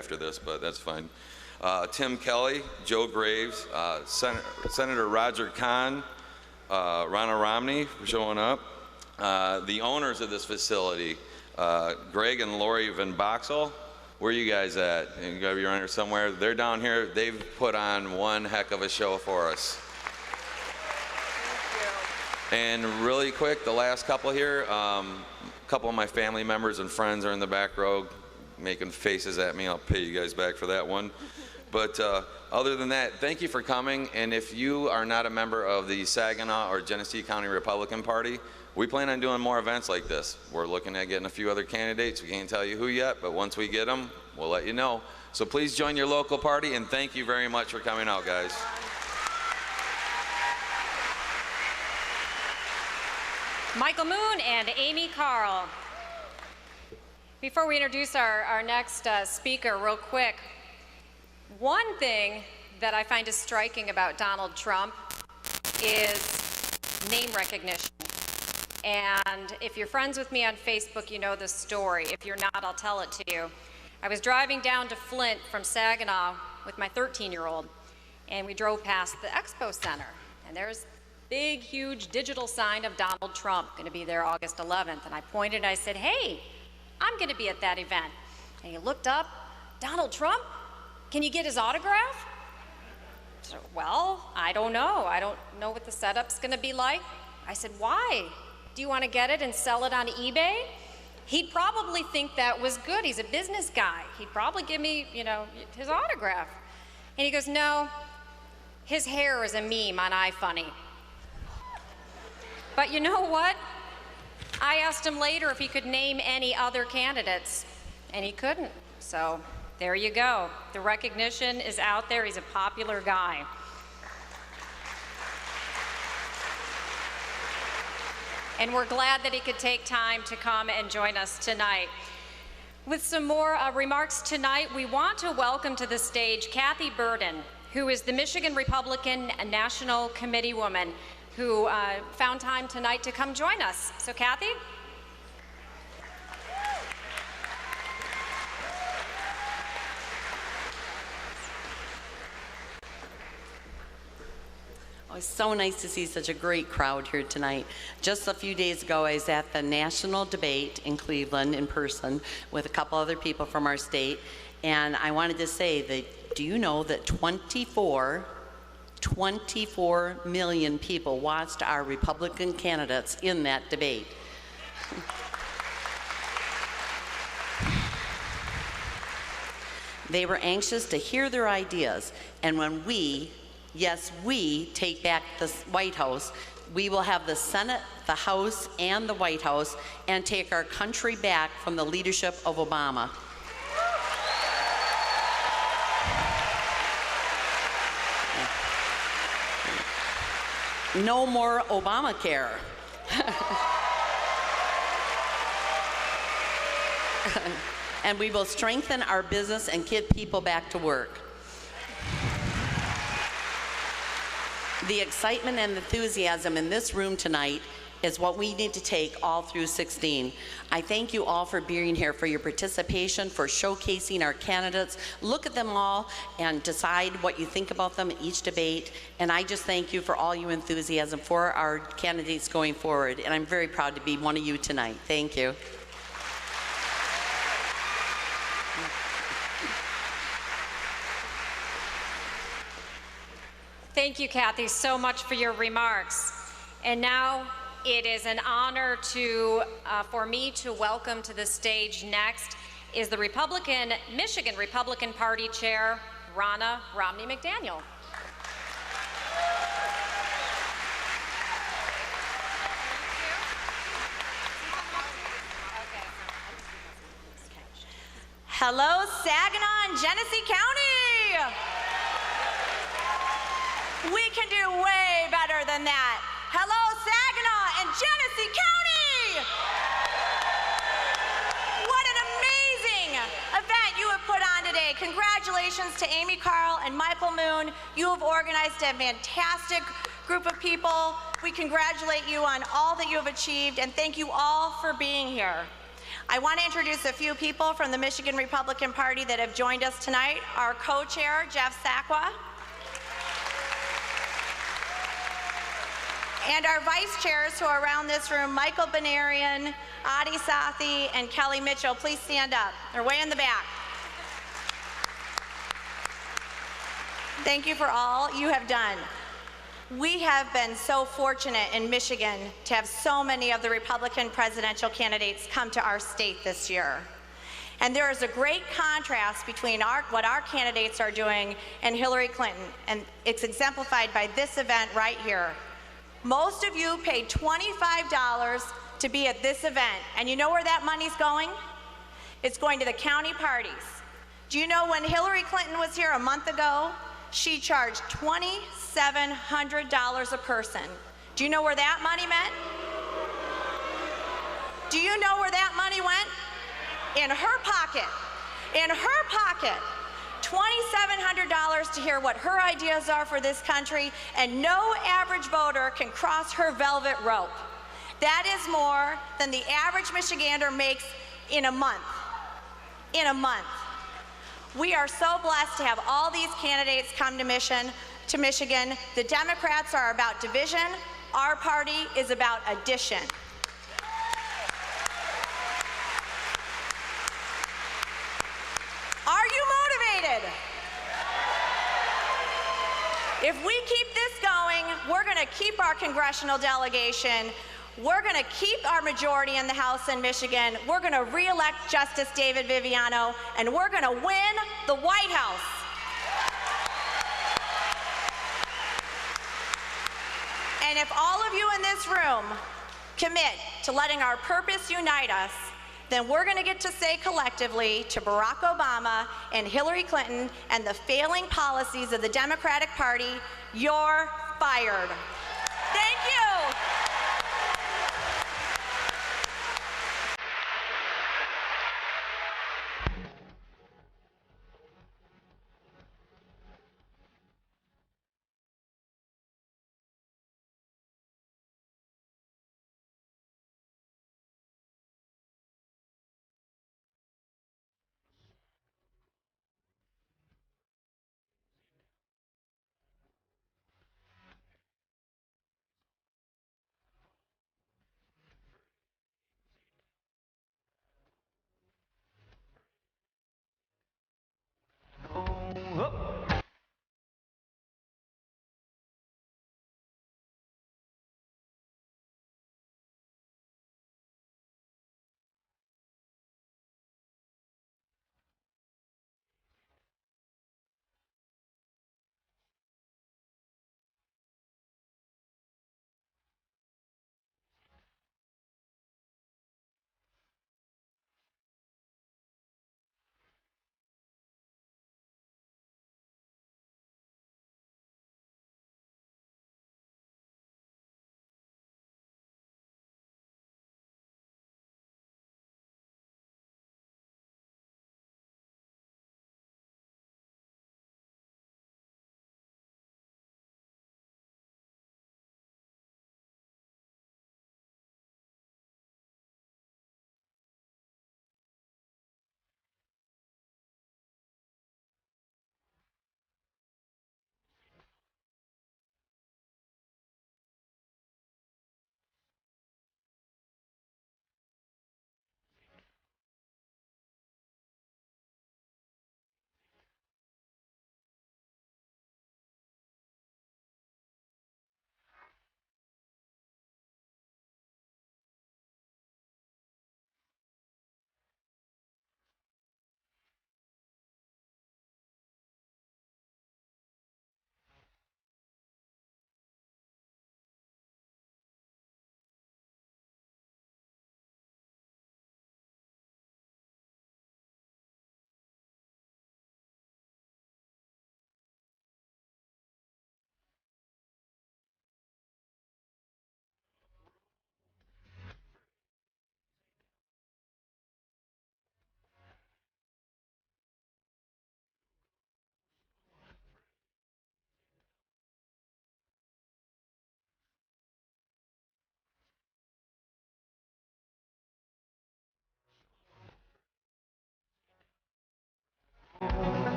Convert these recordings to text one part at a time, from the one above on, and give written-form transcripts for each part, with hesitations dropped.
after this, but that's fine. Tim Kelly, Joe Graves, Senator Roger Kahn, Ronna Romney for showing up. The owners of this facility, Greg and Lori Van Boxel. Where are you guys at? You got your honor somewhere. They're down here. They've put on one heck of a show for us. And really quick, the last couple here, a couple of my family members and friends are in the back row making faces at me. I'll pay you guys back for that one. But other than that, thank you for coming. And if you are not a member of the Saginaw or Genesee County Republican Party, we plan on doing more events like this. We're looking at getting a few other candidates. We can't tell you who yet, but once we get them, we'll let you know. So please join your local party, and thank you very much for coming out, guys. Michael Moon and Amy Carl. Before we introduce our next speaker real quick, one thing that I find is striking about Donald Trump is name recognition. And if you're friends with me on Facebook, you know the story. If you're not, I'll tell it to you. I was driving down to Flint from Saginaw with my 13-year-old, and we drove past the Expo Center. And there's big, huge digital sign of Donald Trump, going to be there August 11th. And I pointed and I said, hey, I'm going to be at that event. And he looked up, Donald Trump? Can you get his autograph? So, well, I don't know. I don't know what the setup's going to be like. I said, why? Do you want to get it and sell it on eBay? He'd probably think that was good. He's a business guy. He'd probably give me, you know, his autograph. And he goes, no, his hair is a meme on iFunny. But you know what? I asked him later if he could name any other candidates, and he couldn't. So there you go. The recognition is out there. He's a popular guy. And we're glad that he could take time to come and join us tonight. With some more remarks tonight, we want to welcome to the stage Kathy Burden, who is the Michigan Republican National Committee woman, who found time tonight to come join us. So Kathy? Oh, it's so nice to see such a great crowd here tonight. Just a few days ago, I was at the national debate in Cleveland in person with a couple other people from our state, and I wanted to say that, do you know that 24 million people watched our Republican candidates in that debate? They were anxious to hear their ideas, and when we, yes, we take back the White House, we will have the Senate, the House, and the White House, and take our country back from the leadership of Obama. No more Obamacare. And we will strengthen our business and get people back to work. The excitement and enthusiasm in this room tonight is what we need to take all through 16. I thank you all for being here, for your participation, for showcasing our candidates. Look at them all and decide what you think about them in each debate. And I just thank you for all your enthusiasm for our candidates going forward. And I'm very proud to be one of you tonight. Thank you. Thank you, Kathy, so much for your remarks. And now it is an honor for me to welcome to the stage next is the Michigan Republican Party Chair, Ronna Romney McDaniel. Hello, Saginaw and Genesee County. We can do way better than that. Hello, Saginaw and Genesee County! What an amazing event you have put on today. Congratulations to Amy Carl and Michael Moon. You have organized a fantastic group of people. We congratulate you on all that you have achieved, and thank you all for being here. I want to introduce a few people from the Michigan Republican Party that have joined us tonight. Our co-chair, Jeff Sakwa. And our vice chairs who are around this room, Michael Benarian, Adi Sathi, and Kelly Mitchell. Please stand up. They're way in the back. Thank you for all you have done. We have been so fortunate in Michigan to have so many of the Republican presidential candidates come to our state this year. And there is a great contrast between what our candidates are doing and Hillary Clinton, and it's exemplified by this event right here. Most of you paid $25 to be at this event, and you know where that money's going? It's going to the county parties. Do you know when Hillary Clinton was here a month ago, she charged $2,700 a person. Do you know where that money went? Do you know where that money went? In her pocket. In her pocket. $2,700 to hear what her ideas are for this country, and no average voter can cross her velvet rope. That is more than the average Michigander makes in a month. In a month. We are so blessed to have all these candidates come to Michigan. The Democrats are about division. Our party is about addition. Are you motivated? If we keep this going, we're going to keep our congressional delegation. We're going to keep our majority in the House in Michigan. We're going to re-elect Justice David Viviano, and we're going to win the White House. And if all of you in this room commit to letting our purpose unite us, then we're going to get to say collectively to Barack Obama and Hillary Clinton and the failing policies of the Democratic Party, you're fired. Thank you.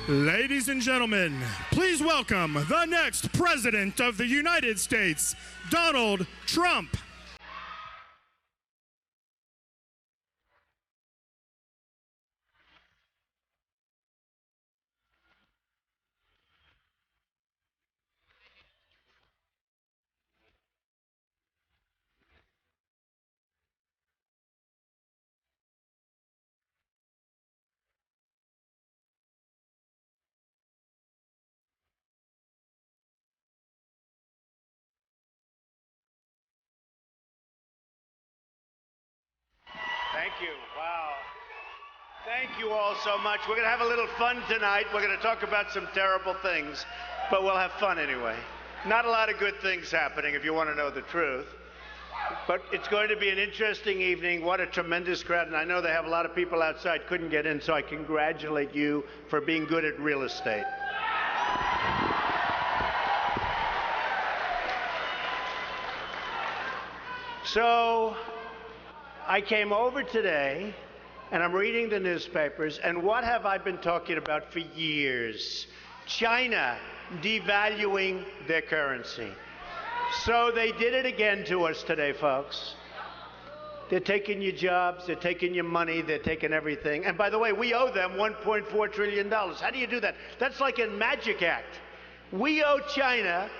Ladies and gentlemen, please welcome the next President of the United States, Donald Trump. Thank you. Wow. Thank you all so much. We're going to have a little fun tonight. We're going to talk about some terrible things, but we'll have fun anyway. Not a lot of good things happening, if you want to know the truth. But it's going to be an interesting evening. What a tremendous crowd. And I know they have a lot of people outside couldn't get in, so I congratulate you for being good at real estate. So I came over today, and I'm reading the newspapers, and what have I been talking about for years? China devaluing their currency. So they did it again to us today, folks. They're taking your jobs, they're taking your money, they're taking everything. And by the way, we owe them $1.4 trillion. How do you do that? That's like a magic act. We owe China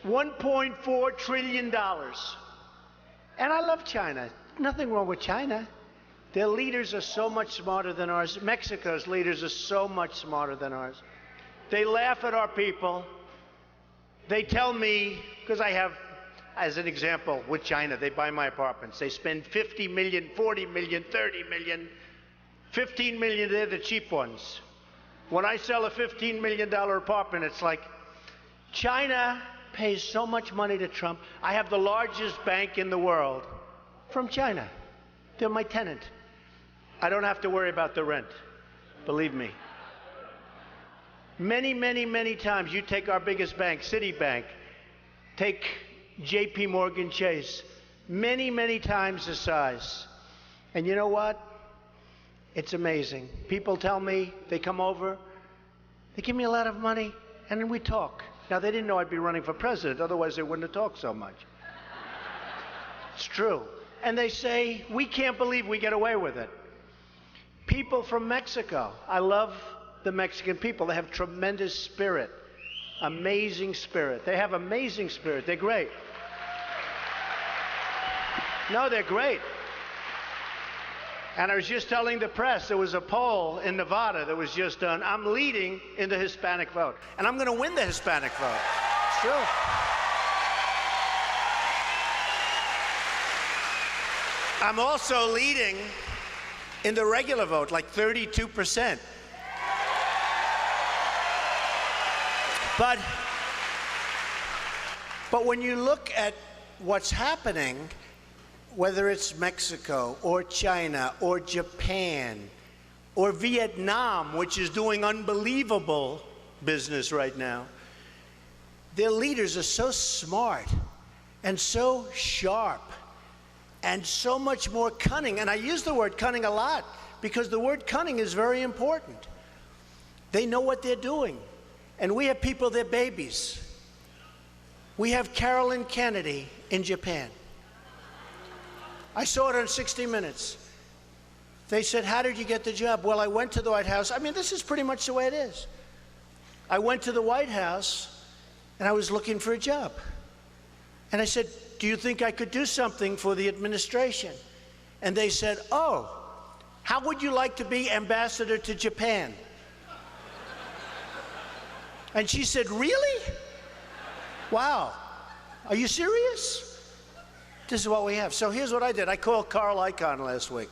$1.4 trillion. And I love China. Nothing wrong with China. Their leaders are so much smarter than ours. Mexico's leaders are so much smarter than ours. They laugh at our people. They tell me, because I have, as an example, with China, they buy my apartments. They spend $50 million, $40 million, $30 million, $15 million, they're the cheap ones. When I sell a $15 million apartment, it's like, China pays so much money to Trump. I have the largest bank in the world from China. They're my tenant. I don't have to worry about the rent, believe me. Many, many, many times, you take our biggest bank, Citibank, take JP Morgan Chase, many, many times the size. And you know what? It's amazing. People tell me, they come over, they give me a lot of money, and then we talk. Now, they didn't know I'd be running for president, otherwise they wouldn't have talked so much. It's true. And they say, we can't believe we get away with it. People from Mexico, I love the Mexican people. They have tremendous spirit, amazing spirit. They have amazing spirit. They're great. No, they're great. And I was just telling the press, there was a poll in Nevada that was just done. I'm leading in the Hispanic vote. And I'm going to win the Hispanic vote. It's true. I'm also leading in the regular vote, like 32%. But when you look at what's happening, whether it's Mexico or China or Japan or Vietnam, which is doing unbelievable business right now, their leaders are so smart and so sharp and so much more cunning. And I use the word cunning a lot because the word cunning is very important. They know what they're doing. And we have people, they're babies. We have Carolyn Kennedy in Japan. I saw it on 60 Minutes. They said, how did you get the job? Well, I went to the White House. I mean, this is pretty much the way it is. I went to the White House, and I was looking for a job. And I said, do you think I could do something for the administration? And they said, oh, how would you like to be ambassador to Japan? And she said, really? Wow. Are you serious? This is what we have. So here's what I did. I called Carl Icahn last week.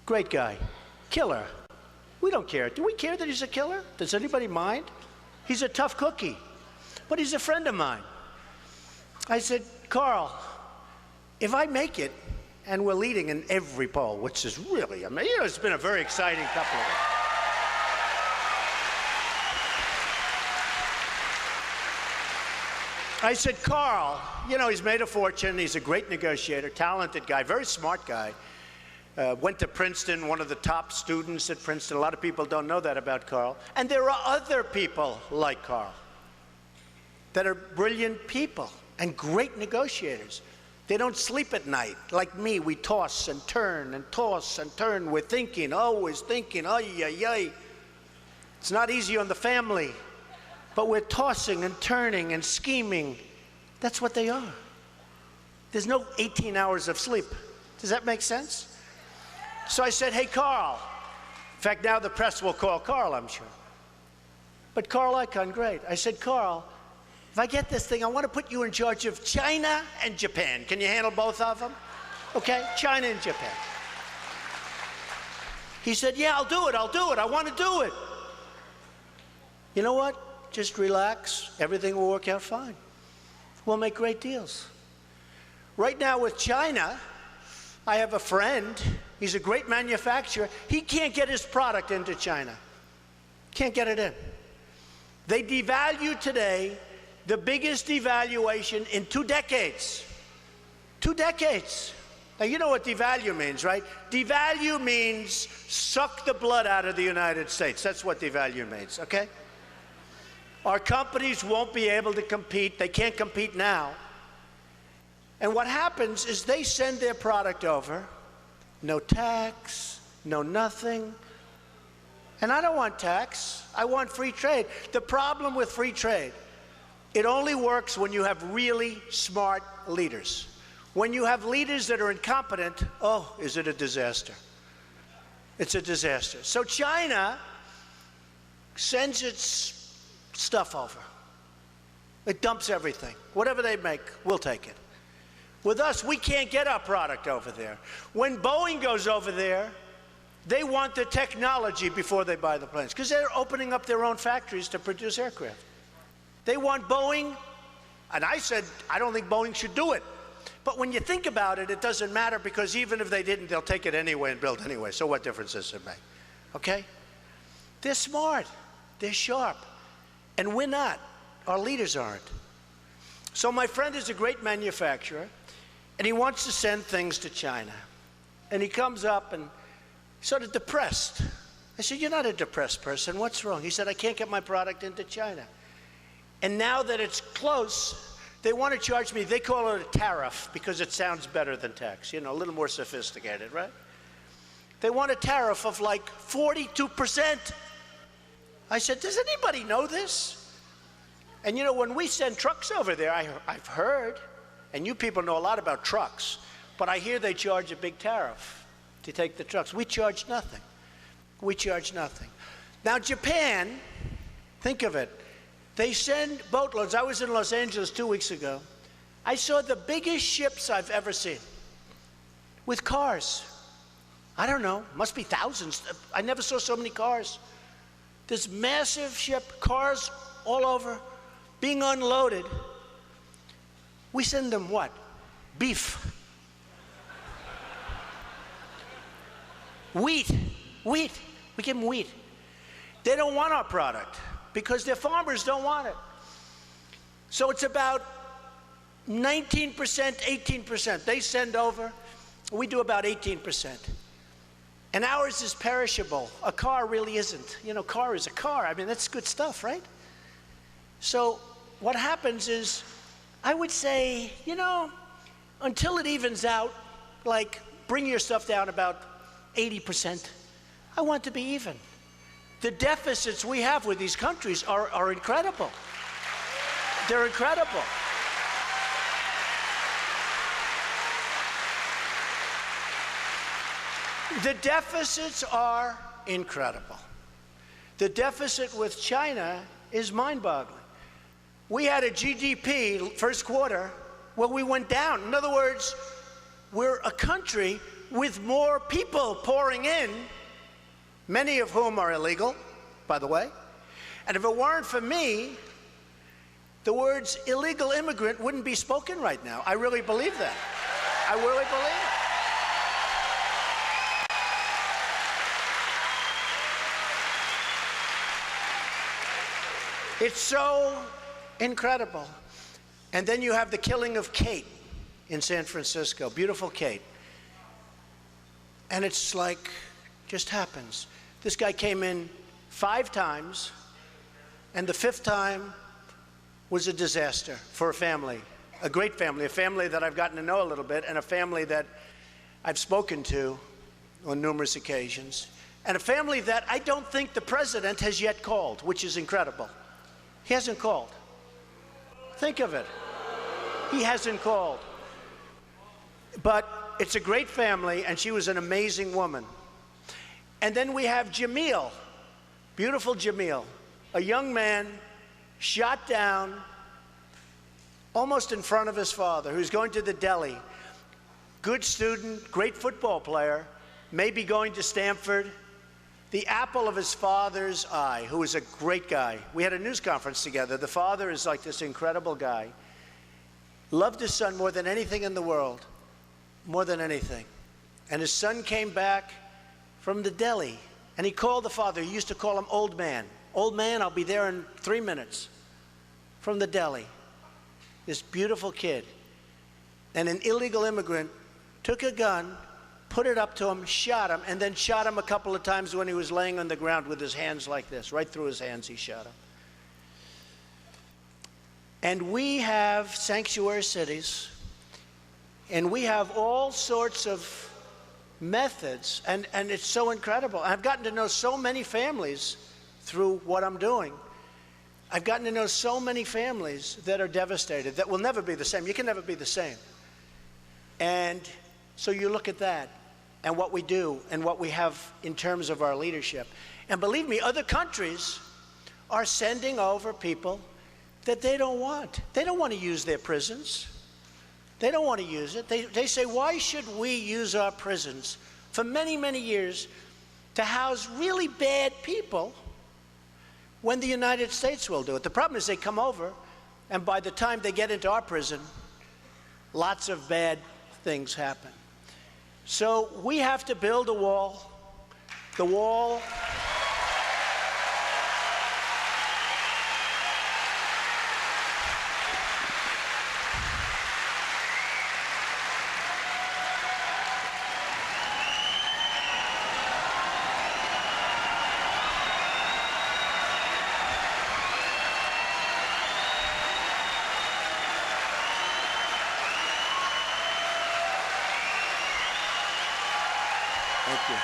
Great guy. Killer. We don't care. Do we care that he's a killer? Does anybody mind? He's a tough cookie. But he's a friend of mine. I said, Carl, if I make it, and we're leading in every poll, which is really amazing. You know, it's been a very exciting couple of weeks. I said, Carl, you know, he's made a fortune. He's a great negotiator, talented guy, very smart guy. went to Princeton, one of the top students at Princeton. A lot of people don't know that about Carl. And there are other people like Carl that are brilliant people and great negotiators. They don't sleep at night. Like me, we toss and turn and toss and turn. We're thinking, always thinking, ay, ay, ay. It's not easy on the family, but we're tossing and turning and scheming. That's what they are. There's no 18 hours of sleep. Does that make sense? So I said, hey, Carl. In fact, now the press will call Carl, I'm sure. But Carl Icahn, great. I said, Carl, if I get this thing, I want to put you in charge of China and Japan. Can you handle both of them? Okay, China and Japan. He said, yeah, I'll do it. I want to do it. You know what? Just relax. Everything will work out fine. We'll make great deals. Right now with China, I have a friend. He's a great manufacturer. He can't get his product into China. Can't get it in. They devalue today, the biggest devaluation in 2 decades. 2 decades. Now, you know what devalue means, right? Devalue means suck the blood out of the United States. That's what devalue means, okay? Our companies won't be able to compete. They can't compete now. And what happens is they send their product over, no tax, no nothing. And I don't want tax. I want free trade. The problem with free trade, it only works when you have really smart leaders. When you have leaders that are incompetent, oh, is it a disaster? It's a disaster. So China sends its stuff over. It dumps everything. Whatever they make, we'll take it. With us, we can't get our product over there. When Boeing goes over there, they want the technology before they buy the planes, because they're opening up their own factories to produce aircraft. They want Boeing, and I said, I don't think Boeing should do it. But when you think about it, it doesn't matter, because even if they didn't, they'll take it anyway and build anyway. So what difference does it make? Okay? They're smart. They're sharp. And we're not. Our leaders aren't. So my friend is a great manufacturer, and he wants to send things to China. And he comes up and sort of depressed. I said, you're not a depressed person. What's wrong? He said, I can't get my product into China. And now that it's close, they want to charge me, they call it a tariff because it sounds better than tax, you know, a little more sophisticated, right? They want a tariff of like 42%. I said, does anybody know this? And you know, when we send trucks over there, I've heard, and you people know a lot about trucks, but I hear they charge a big tariff to take the trucks. We charge nothing. We charge nothing. Now Japan, think of it. They send boatloads. I was in Los Angeles 2 weeks ago. I saw the biggest ships I've ever seen with cars. I don't know, must be thousands. I never saw so many cars. This massive ship, cars all over, being unloaded. We send them what? Beef. Wheat. We give them wheat. They don't want our product because their farmers don't want it. So it's about 19%, 18%. They send over, we do about 18%. And ours is perishable. A car really isn't. You know, car is a car. I mean, that's good stuff, right? So what happens is, I would say, you know, until it evens out, like bring your stuff down about 80%. I want to be even. The deficits we have with these countries are incredible. They're incredible. The deficits are incredible. The deficit with China is mind-boggling. We had a GDP first quarter where we went down. In other words, we're a country with more people pouring in, many of whom are illegal, by the way. And if it weren't for me, the words illegal immigrant wouldn't be spoken right now. I really believe that. I really believe it. It's so incredible. And then you have the killing of Kate in San Francisco, beautiful Kate. and it's like, just happens. This guy came in 5 times, and the 5th time was a disaster for a family, a great family, a family that I've gotten to know a little bit, and a family that I've spoken to on numerous occasions, and a family that I don't think the president has yet called, which is incredible. He hasn't called. Think of it. He hasn't called. But it's a great family, and she was an amazing woman. And then we have Jamil, beautiful Jamil, a young man shot down almost in front of his father, who's going to the deli. Good student, great football player, maybe going to Stanford. The apple of his father's eye, who is a great guy. We had a news conference together. The father is like this incredible guy. Loved his son more than anything in the world, more than anything. And his son came back from the deli, and he called the father. He used to call him old man. Old man, I'll be there in 3 minutes. From the deli. This beautiful kid. And an illegal immigrant took a gun, put it up to him, shot him, and then shot him a couple of times when he was laying on the ground with his hands like this. Right through his hands, he shot him. And we have sanctuary cities, and we have all sorts of methods, and it's so incredible. I've gotten to know so many families through what I'm doing. I've gotten to know so many families that are devastated, that will never be the same. You can never be the same. And so you look at that, and what we do, and what we have in terms of our leadership. And believe me, other countries are sending over people that they don't want. They don't want to use their prisons. They don't want to use it. They say, why should we use our prisons for many, many years to house really bad people when the United States will do it? The problem is they come over, and by the time they get into our prison, lots of bad things happen. So we have to build a wall. The wall. Thank you.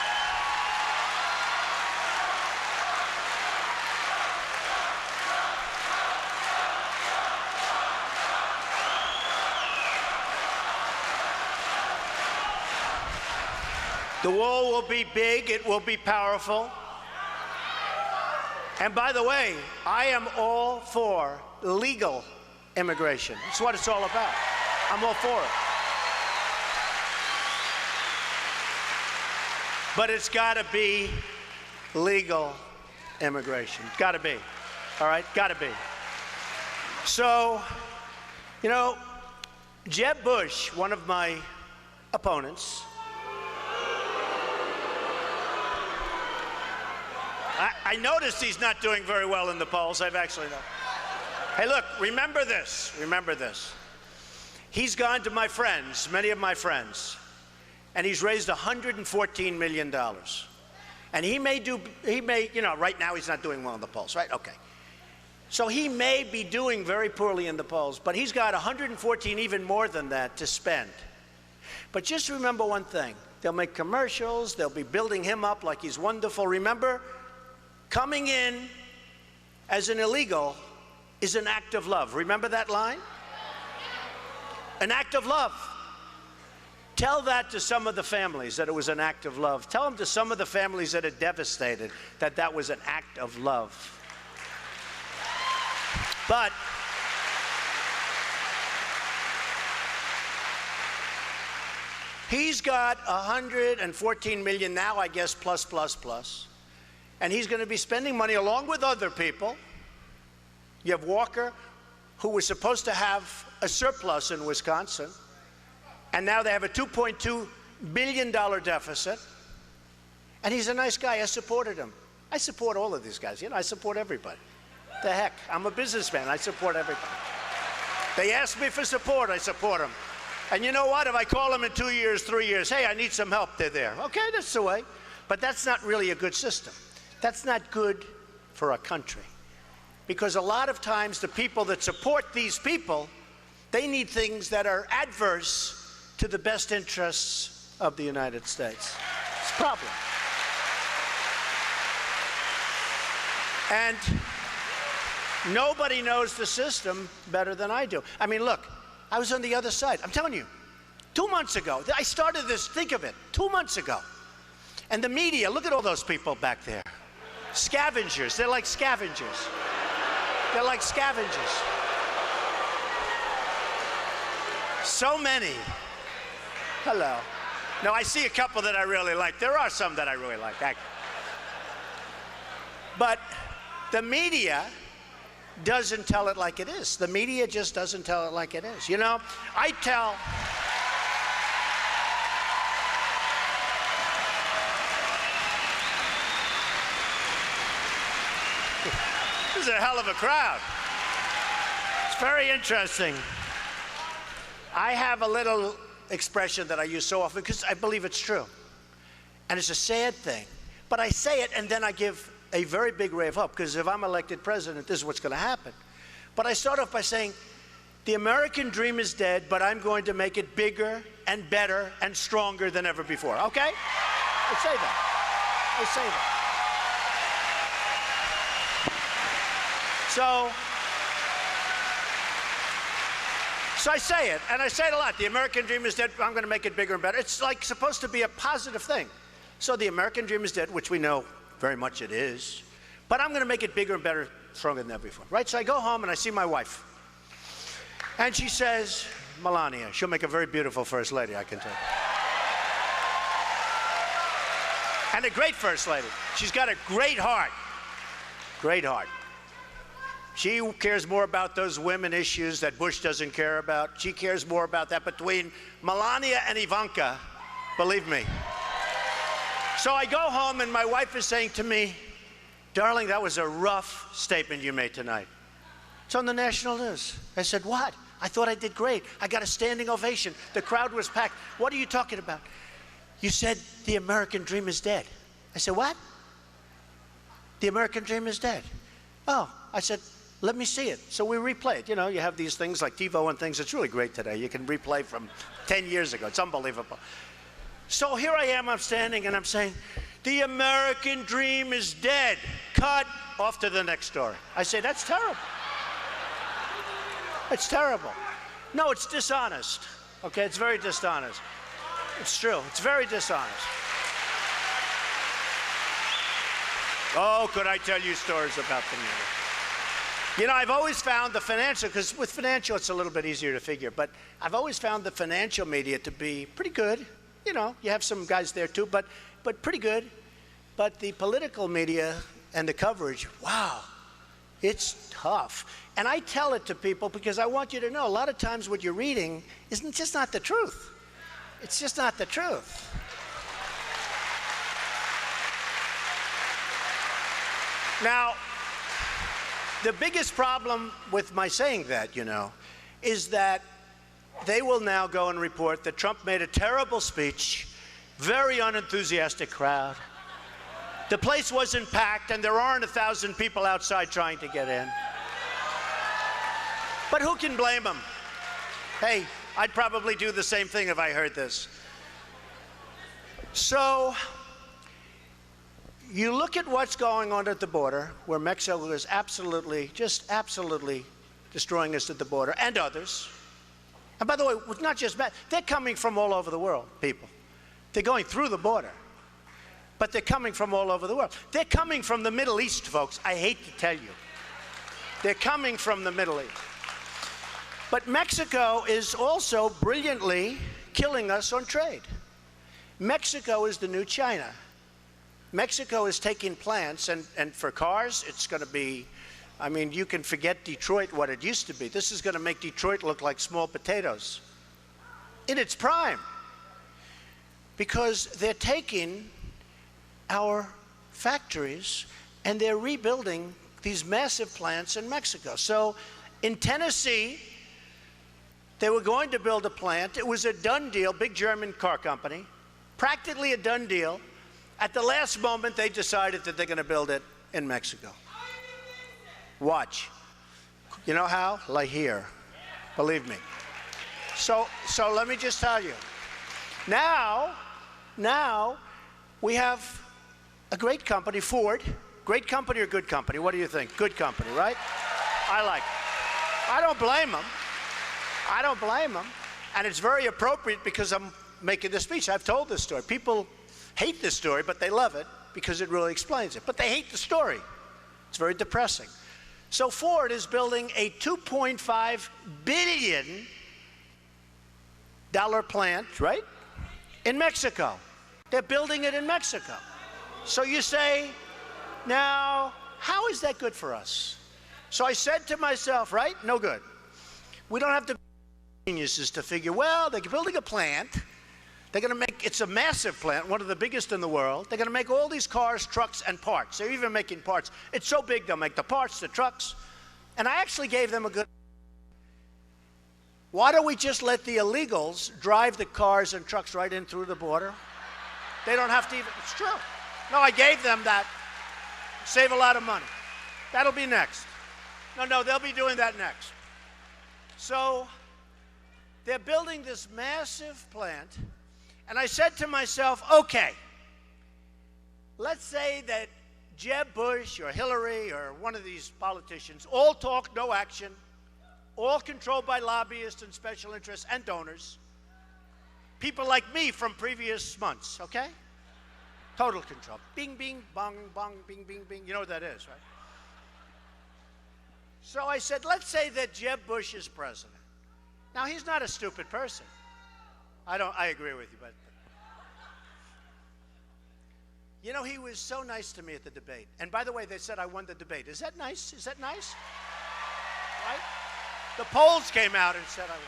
The wall will be big, it will be powerful. And by the way, I am all for legal immigration. That's what it's all about. I'm all for it. But it's got to be legal immigration. Got to be. All right? Got to be. So, you know, Jeb Bush, one of my opponents, I noticed he's not doing very well in the polls. I've actually noticed. Hey, look, remember this. Remember this. He's gone to my friends, many of my friends, and he's raised $114 million. And he may, you know, right now he's not doing well in the polls, right? Okay. So he may be doing very poorly in the polls, but he's got 114, even more than that, to spend. But just remember one thing. They'll make commercials. They'll be building him up like he's wonderful. Remember, coming in as an illegal is an act of love. Remember that line? An act of love. Tell that to some of the families, that it was an act of love. Tell them to some of the families that are devastated that that was an act of love. But he's got 114 million now, I guess, plus. And he's going to be spending money along with other people. You have Walker, who was supposed to have a surplus in Wisconsin, and now they have a $2.2 billion deficit. And he's a nice guy. I supported him. I support all of these guys. You know, I support everybody. The heck, I'm a businessman. I support everybody. They ask me for support, I support them. And you know what? If I call them in 2 years, 3 years, hey, I need some help, they're there. Okay, that's the way. But that's not really a good system. That's not good for a country. Because a lot of times the people that support these people, they need things that are adverse to the best interests of the United States. It's a problem. And nobody knows the system better than I do. I mean, look, I was on the other side. I'm telling you, 2 months ago, I started this, think of it, 2 months ago. And the media, look at all those people back there. Scavengers, they're like scavengers. They're like scavengers. So many. Hello. No, I see a couple that I really like. There are some that I really like. But the media doesn't tell it like it is. The media just doesn't tell it like it is. You know, I tell... This is a hell of a crowd. It's very interesting. I have a little expression that I use so often because I believe it's true. And it's a sad thing. But I say it and then I give a very big ray of hope, because if I'm elected president, this is what's going to happen. But I start off by saying, the American dream is dead, but I'm going to make it bigger and better and stronger than ever before. Okay? I say that. I say that. So I say it, and I say it a lot. The American dream is dead. I'm going to make it bigger and better. It's like supposed to be a positive thing. So the American dream is dead, which we know very much it is. But I'm going to make it bigger and better, stronger than ever before. Right? So I go home and I see my wife. And she says, Melania, she'll make a very beautiful first lady, I can tell you. And a great first lady. She's got a great heart. Great heart. She cares more about those women issues that Bush doesn't care about. She cares more about that. Between Melania and Ivanka, believe me. So I go home and my wife is saying to me, darling, that was a rough statement you made tonight. It's on the national news. I said, what? I thought I did great. I got a standing ovation. The crowd was packed. What are you talking about? You said the American dream is dead. I said, what? The American dream is dead. Oh, I said, let me see it. So we replay it. You know, you have these things like TiVo and things. It's really great today. You can replay from 10 years ago. It's unbelievable. So here I am, I'm standing, and I'm saying, the American dream is dead. Cut. Off to the next story. I say, that's terrible. It's terrible. No, it's dishonest. Okay, it's very dishonest. It's true. It's very dishonest. Oh, could I tell you stories about the media? You know, I've always found the financial, because with financial it's a little bit easier to figure, but I've always found the financial media to be pretty good. You know, you have some guys there too, but pretty good. But the political media and the coverage, wow, it's tough. And I tell it to people because I want you to know a lot of times what you're reading isn't just not the truth. It's just not the truth. Now, the biggest problem with my saying that, you know, is that they will now go and report that Trump made a terrible speech, very unenthusiastic crowd. The place wasn't packed and there aren't 1,000 people outside trying to get in. But who can blame him? Hey, I'd probably do the same thing if I heard this. So, you look at what's going on at the border, where Mexico is absolutely, just absolutely destroying us at the border, and others. And by the way, it's not just they're coming from all over the world, people. They're going through the border, but they're coming from all over the world. They're coming from the Middle East, folks. I hate to tell you. They're coming from the Middle East. But Mexico is also brilliantly killing us on trade. Mexico is the new China. Mexico is taking plants, and for cars, it's going to be, I mean, you can forget Detroit, what it used to be. This is going to make Detroit look like small potatoes in its prime, because they're taking our factories and they're rebuilding these massive plants in Mexico. So in Tennessee, They were going to build a plant. It was a done deal, big German car company, practically a done deal. At the last moment, they decided that they're going to build it in Mexico. Watch. You know how? Like here. Believe me. So let me just tell you. Now we have a great company, Ford. Great company or good company? What do you think? Good company, right? I like it. I don't blame them. I don't blame them. And it's very appropriate because I'm making this speech. I've told this story. People hate this story, but they love it because it really explains it. But they hate the story. It's very depressing. So Ford is building a $2.5 billion plant, right? In Mexico. They're building it in Mexico. So you say, now, how is that good for us? So I said to myself, right? No good. We don't have to be geniuses to figure, well, they're building a plant. They're going to make, it's a massive plant, one of the biggest in the world. They're going to make all these cars, trucks, and parts. They're even making parts. It's so big, they'll make the parts, the trucks. And I actually gave them a good, why don't we just let the illegals drive the cars and trucks right in through the border? They don't have to even, it's true. No, I gave them that. Save a lot of money. That'll be next. No, they'll be doing that next. So they're building this massive plant, and I said to myself, okay, let's say that Jeb Bush or Hillary or one of these politicians, all talk, no action, all controlled by lobbyists and special interests and donors, people like me from previous months, okay? Total control. Bing, bing, bong, bong, bing, bing, bing. You know what that is, right? So I said, let's say that Jeb Bush is president. Now, he's not a stupid person. I agree with you, but you know, he was so nice to me at the debate. And by the way, they said I won the debate. Is that nice? Is that nice? Right? The polls came out and said I won.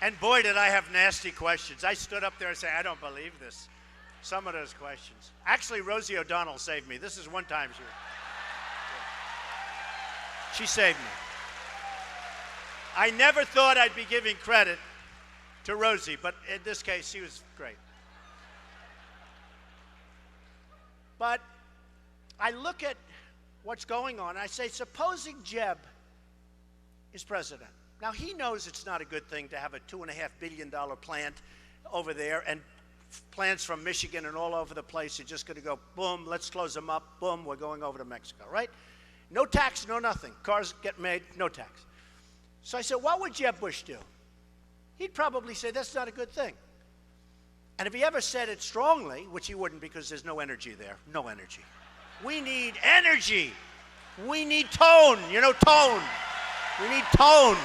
And boy, did I have nasty questions. I stood up there and said, I don't believe this. Some of those questions. Actually, Rosie O'Donnell saved me. This is one time she saved me. I never thought I'd be giving credit to Rosie, but in this case, she was great. But I look at what's going on, and I say, supposing Jeb is president. Now, he knows it's not a good thing to have a $2.5 billion plant over there, and plants from Michigan and all over the place are just going to go, boom, let's close them up, boom, we're going over to Mexico, right? No tax, no nothing. Cars get made, no tax. So I said, what would Jeb Bush do? He'd probably say, that's not a good thing. And if he ever said it strongly, which he wouldn't because there's no energy there, no energy. We need energy. We need tone, you know, tone. We need tone.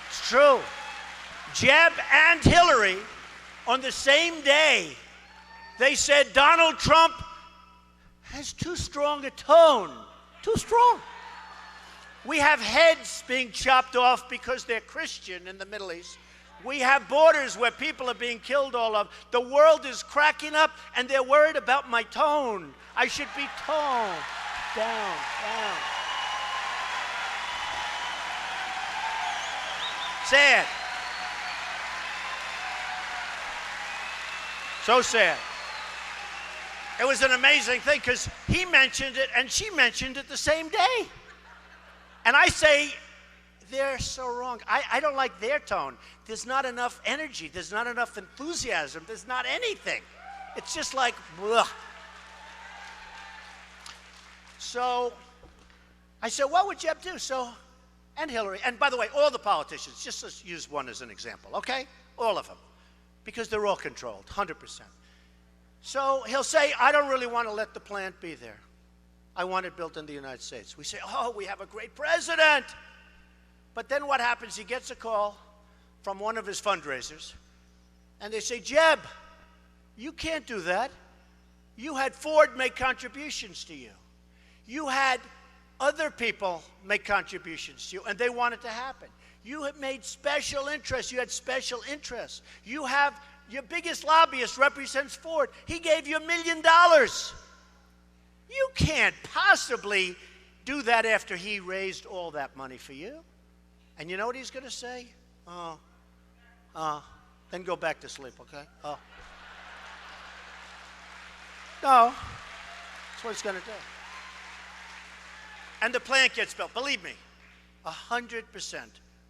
It's true. Jeb and Hillary, on the same day, they said Donald Trump has too strong a tone. Too strong. We have heads being chopped off because they're Christian in the Middle East. We have borders where people are being killed all over. The world is cracking up, and they're worried about my tone. I should be toned down. Sad. So sad. It was an amazing thing because he mentioned it and she mentioned it the same day. And I say, they're so wrong. I don't like their tone. There's not enough energy. There's not enough enthusiasm. There's not anything. It's just like, bleh. So I said, what would Jeb do? And Hillary, and by the way, all the politicians, just let's use one as an example, okay? All of them, because they're all controlled, 100%. So he'll say, I don't really want to let the plant be there. I want it built in the United States. We say, oh, we have a great president. But then what happens? He gets a call from one of his fundraisers, and they say, Jeb, you can't do that. You had Ford make contributions to you. You had other people make contributions to you, and they want it to happen. You have made special interests. You had special interests. You have your biggest lobbyist represents Ford. He gave you $1 million. You can't possibly do that after he raised all that money for you. And you know what he's going to say? Then go back to sleep, okay? No, that's what he's going to do. And the plant gets built. Believe me, 100%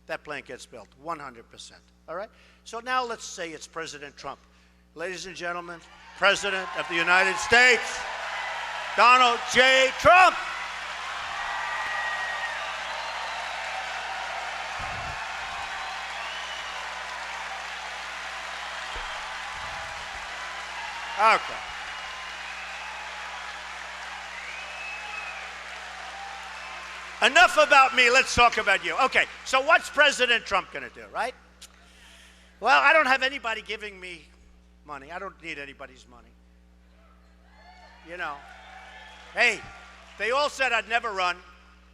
that plant gets built, 100%. All right? So now let's say it's President Trump. Ladies and gentlemen, President of the United States, Donald J. Trump. Okay. Enough about me. Let's talk about you. Okay, so what's President Trump going to do, right? Well, I don't have anybody giving me money. I don't need anybody's money. You know, hey, they all said I'd never run.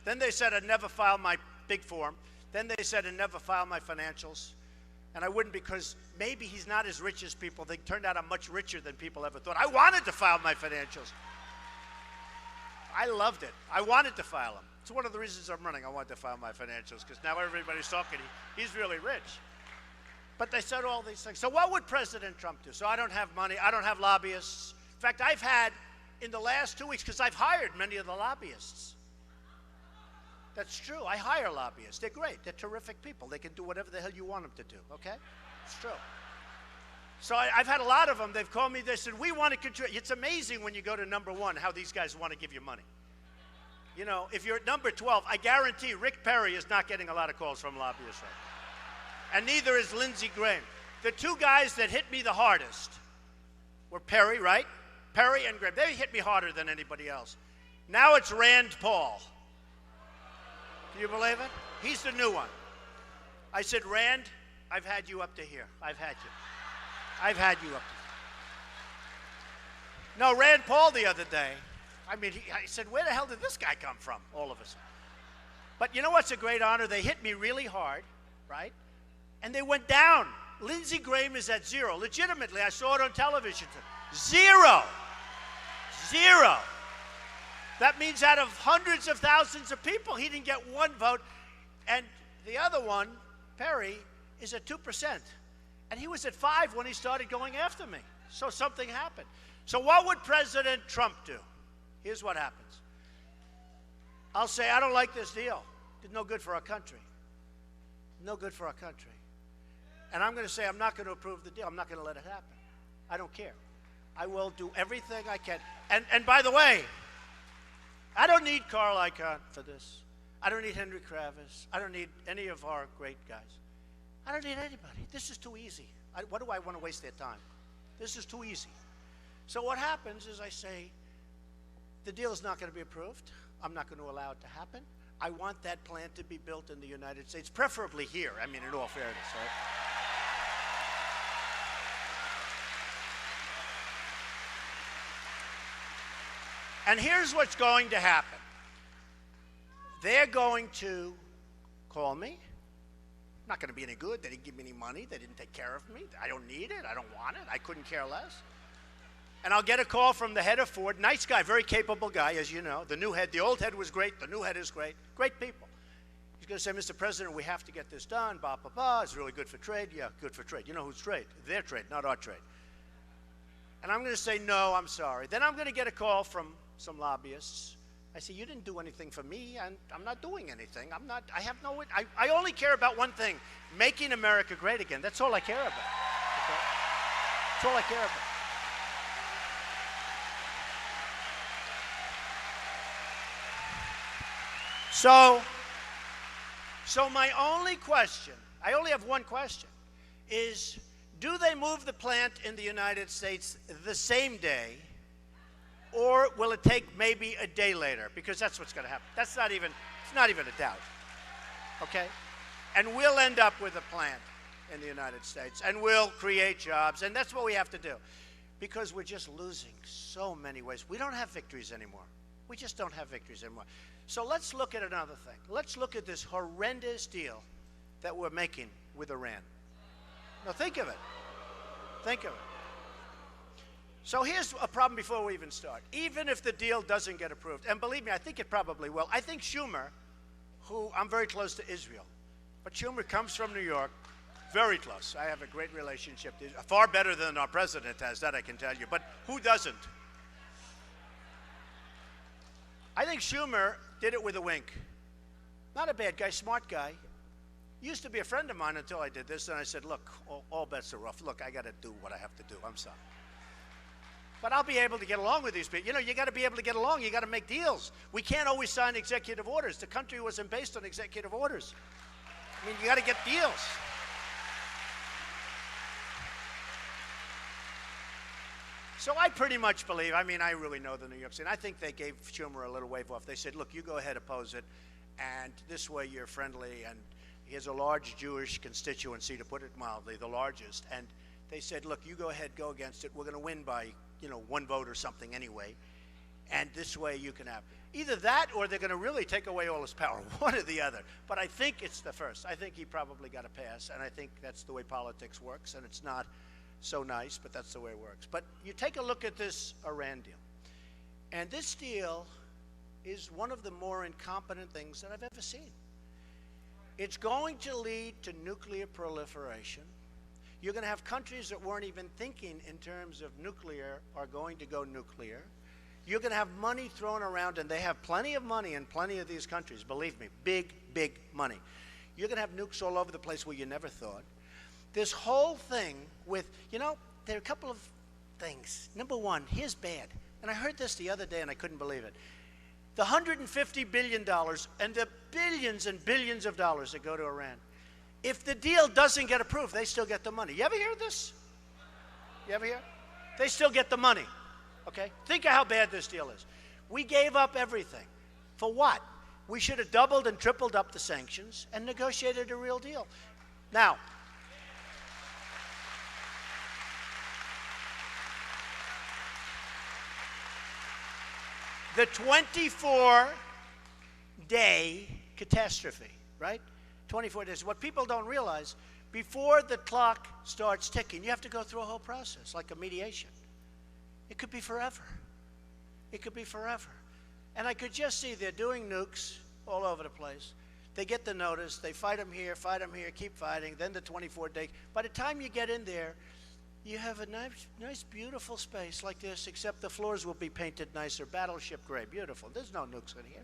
Then they said I'd never file my big form. Then they said I'd never file my financials. And I wouldn't because maybe he's not as rich as people think. Turned out I'm much richer than people ever thought. I wanted to file my financials. I loved it. I wanted to file them. It's one of the reasons I'm running. I wanted to file my financials because now everybody's talking. He's really rich. But they said all these things. So what would President Trump do? So I don't have money. I don't have lobbyists. In fact, I've had in the last 2 weeks, because I've hired many of the lobbyists. That's true. I hire lobbyists. They're great. They're terrific people. They can do whatever the hell you want them to do, okay? It's true. So I've had a lot of them. They've called me. They said, we want to contribute. It's amazing when you go to number 1 how these guys want to give you money. You know, if you're at number 12, I guarantee Rick Perry is not getting a lot of calls from lobbyists right now. And neither is Lindsey Graham. The 2 guys that hit me the hardest were Perry, right? Perry and Graham. They hit me harder than anybody else. Now it's Rand Paul. Can you believe it? He's the new one. I said, Rand, I've had you up to here. I've had you. I've had you up to here. No, Rand Paul the other day, I mean, I said, where the hell did this guy come from? All of us. But you know what's a great honor? They hit me really hard, right? And they went down. Lindsey Graham is at 0. Legitimately, I saw it on television. 0. 0. That means out of hundreds of thousands of people, he didn't get 1 vote. And the other one, Perry, is at 2%. And he was at 5 when he started going after me. So something happened. So what would President Trump do? Here's what happens. I'll say, I don't like this deal. It's no good for our country. No good for our country. And I'm going to say, I'm not going to approve the deal. I'm not going to let it happen. I don't care. I will do everything I can. And by the way, I don't need Carl Icahn for this. I don't need Henry Kravis. I don't need any of our great guys. I don't need anybody. This is too easy. What do I want to waste their time? This is too easy. So what happens is I say, the deal is not going to be approved. I'm not going to allow it to happen. I want that plant to be built in the United States, preferably here. I mean, in all fairness, right? And here's what's going to happen. They're going to call me. I'm not going to be any good. They didn't give me any money. They didn't take care of me. I don't need it. I don't want it. I couldn't care less. And I'll get a call from the head of Ford. Nice guy, very capable guy, as you know. The new head, the old head was great. The new head is great. Great people. He's going to say, Mr. President, we have to get this done. Blah, blah, blah. It's really good for trade. Yeah, good for trade. You know who's trade? Their trade, not our trade. And I'm going to say, no, I'm sorry. Then I'm going to get a call from some lobbyists. I say, you didn't do anything for me, and I'm not doing anything. I only care about one thing, making America great again. That's all I care about. Okay? That's all I care about. So my only question, I only have one question, is do they move the plant in the United States the same day, or will it take maybe a day later? Because that's what's going to happen. It's not even a doubt, okay? And we'll end up with a plant in the United States, and we'll create jobs, and that's what we have to do, because we're just losing so many ways. We don't have victories anymore. We just don't have victories anymore. So let's look at another thing. Let's look at this horrendous deal that we're making with Iran. Now think of it. Think of it. So here's a problem before we even start. Even if the deal doesn't get approved, and believe me, I think it probably will. I think Schumer, who I'm very close to Israel, but Schumer comes from New York, very close. I have a great relationship, far better than our president has, that I can tell you. But who doesn't? I think Schumer did it with a wink. Not a bad guy, smart guy. Used to be a friend of mine until I did this, and I said, look, all bets are off. Look, I got to do what I have to do. I'm sorry. But I'll be able to get along with these people. You know, you got to be able to get along. You got to make deals. We can't always sign executive orders. The country wasn't based on executive orders. I mean, you got to get deals. So I pretty much believe, I mean, I really know the New York City. I think they gave Schumer a little wave off. They said, look, you go ahead, oppose it, and this way you're friendly. And he has a large Jewish constituency, to put it mildly, the largest. And they said, look, you go ahead, go against it. We're going to win by, you know, one vote or something anyway. And this way you can have either that, or they're going to really take away all his power, one or the other. But I think it's the first. I think he probably got a pass, and I think that's the way politics works, and it's not so nice, but that's the way it works. But you take a look at this Iran deal, and this deal is one of the more incompetent things that I've ever seen. It's going to lead to nuclear proliferation. You're going to have countries that weren't even thinking in terms of nuclear are going to go nuclear. You're going to have money thrown around, and they have plenty of money in plenty of these countries, believe me, big, big money. You're going to have nukes all over the place where you never thought. This whole thing with, you know, there are a couple of things. Number one, here's bad. And I heard this the other day, and I couldn't believe it. The $150 billion and the billions and billions of dollars that go to Iran. If the deal doesn't get approved, they still get the money. You ever hear this? You ever hear? They still get the money. Okay? Think of how bad this deal is. We gave up everything. For what? We should have doubled and tripled up the sanctions and negotiated a real deal. Now, the 24-day catastrophe, right? 24 days. What people don't realize, before the clock starts ticking, you have to go through a whole process, like a mediation. It could be forever. It could be forever. And I could just see they're doing nukes all over the place. They get the notice. They fight them here, keep fighting. Then the 24-day. By the time you get in there, you have a nice, beautiful space like this, except the floors will be painted nicer. Battleship gray, beautiful. There's no nukes in here.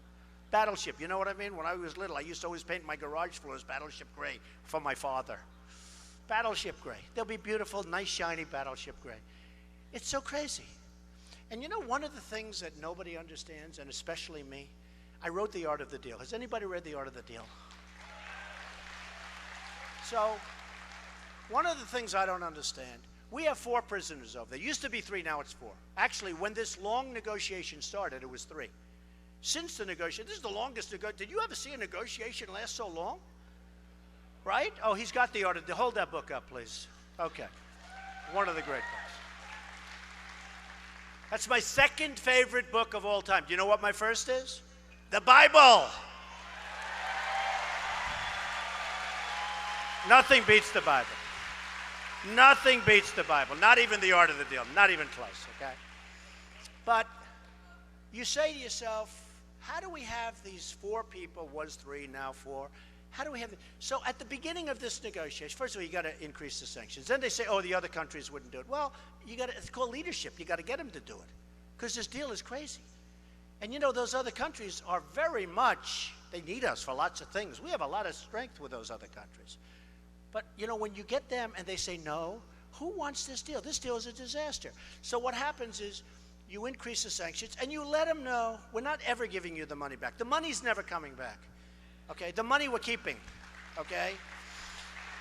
Battleship, you know what I mean? When I was little, I used to always paint my garage floors battleship gray for my father. Battleship gray. They'll be beautiful, nice, shiny battleship gray. It's so crazy. And you know, one of the things that nobody understands, and especially me, I wrote The Art of the Deal. Has anybody read The Art of the Deal? So, one of the things I don't understand, we have 4 prisoners over there. Used to be 3, now it's 4. Actually, when this long negotiation started, it was 3. Since the negotiation, this is the longest negotiation. Did you ever see a negotiation last so long? Right? Oh, he's got The Art of the Deal. Hold that book up, please. Okay. One of the great books. That's my second favorite book of all time. Do you know what my first is? The Bible. Nothing beats the Bible. Nothing beats the Bible. Not even The Art of the Deal. Not even close, okay? But you say to yourself, how do we have these 4 people, was 3, now 4? How do we have it? So at the beginning of this negotiation, first of all, you got to increase the sanctions. Then they say, oh, the other countries wouldn't do it. Well, it's called leadership. You got to get them to do it, because this deal is crazy. And you know, those other countries are very much, they need us for lots of things. We have a lot of strength with those other countries. But you know, when you get them and they say no, who wants this deal? This deal is a disaster. So what happens is, you increase the sanctions and you let them know, we're not ever giving you the money back. The money's never coming back. Okay, the money we're keeping, okay?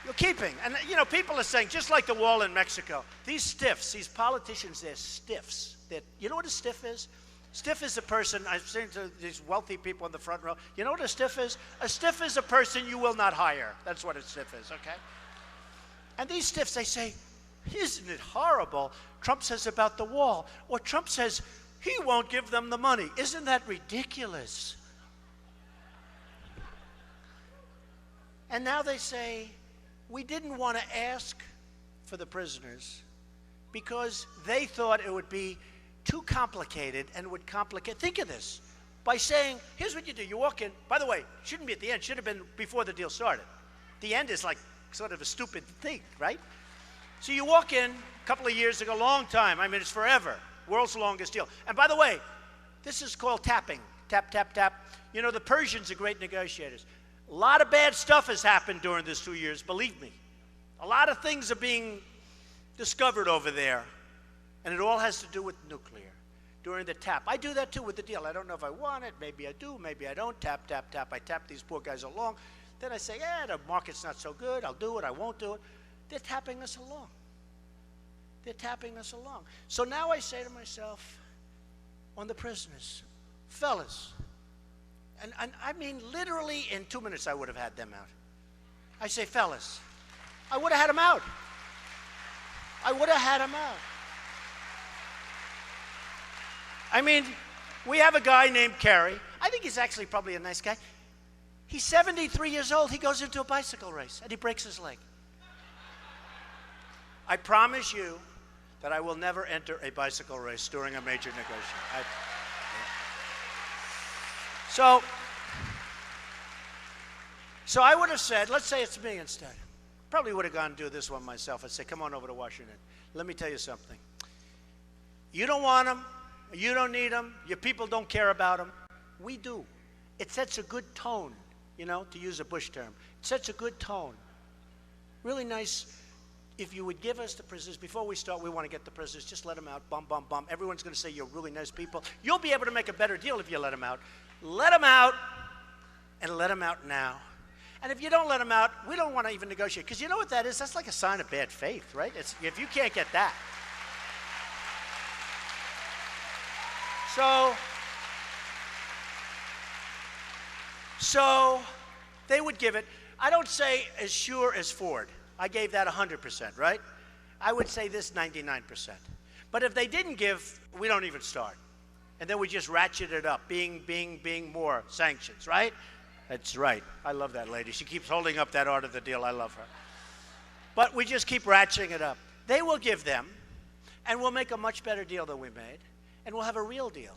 You're keeping. And you know, people are saying, just like the wall in Mexico, these stiffs, these politicians, they're stiffs. You know what a stiff is? Stiff is a person, I've seen to these wealthy people in the front row, you know what a stiff is? A stiff is a person you will not hire. That's what a stiff is, okay? And these stiffs, they say, isn't it horrible? Trump says about the wall, or Trump says he won't give them the money. Isn't that ridiculous? And now they say, we didn't want to ask for the prisoners because they thought it would be too complicated and would complicate. Think of this. By saying, here's what you do. You walk in. By the way, shouldn't be at the end. Should have been before the deal started. The end is like sort of a stupid thing, right? So you walk in a couple of years ago, long time. I mean, it's forever. World's longest deal. And by the way, this is called tapping. Tap, tap, tap. You know, the Persians are great negotiators. A lot of bad stuff has happened during this 2 years, believe me. A lot of things are being discovered over there. And it all has to do with nuclear. During the tap. I do that too with the deal. I don't know if I want it. Maybe I do. Maybe I don't. Tap, tap, tap. I tap these poor guys along. Then I say, yeah, the market's not so good. I'll do it. I won't do it. They're tapping us along. They're tapping us along. So now I say to myself, on the prisoners, fellas, and I mean literally in 2 minutes I would have had them out. I say, fellas, I would have had them out. I would have had them out. I mean, we have a guy named Kerry. I think he's actually probably a nice guy. He's 73 years old. He goes into a bicycle race, and he breaks his leg. I promise you that I will never enter a bicycle race during a major negotiation. So I would have said, let's say it's me instead. Probably would have gone and do this one myself. I'd say, come on over to Washington. Let me tell you something. You don't want them. You don't need them. Your people don't care about them. We do. It sets a good tone, you know, to use a Bush term. It sets a good tone. Really nice. If you would give us the prisoners, before we start, we want to get the prisoners. Just let them out. Bum, bum, bum. Everyone's going to say you're really nice people. You'll be able to make a better deal if you let them out. Let them out, and let them out now. And if you don't let them out, we don't want to even negotiate. Because you know what that is? That's like a sign of bad faith, right? If you can't get that. So they would give it. I don't say as sure as Ford. I gave that 100%, right? I would say this 99%. But if they didn't give, we don't even start. And then we just ratchet it up, being more sanctions, right? That's right. I love that lady. She keeps holding up that art of the deal. I love her. But we just keep ratcheting it up. They will give them, and we'll make a much better deal than we made, and we'll have a real deal.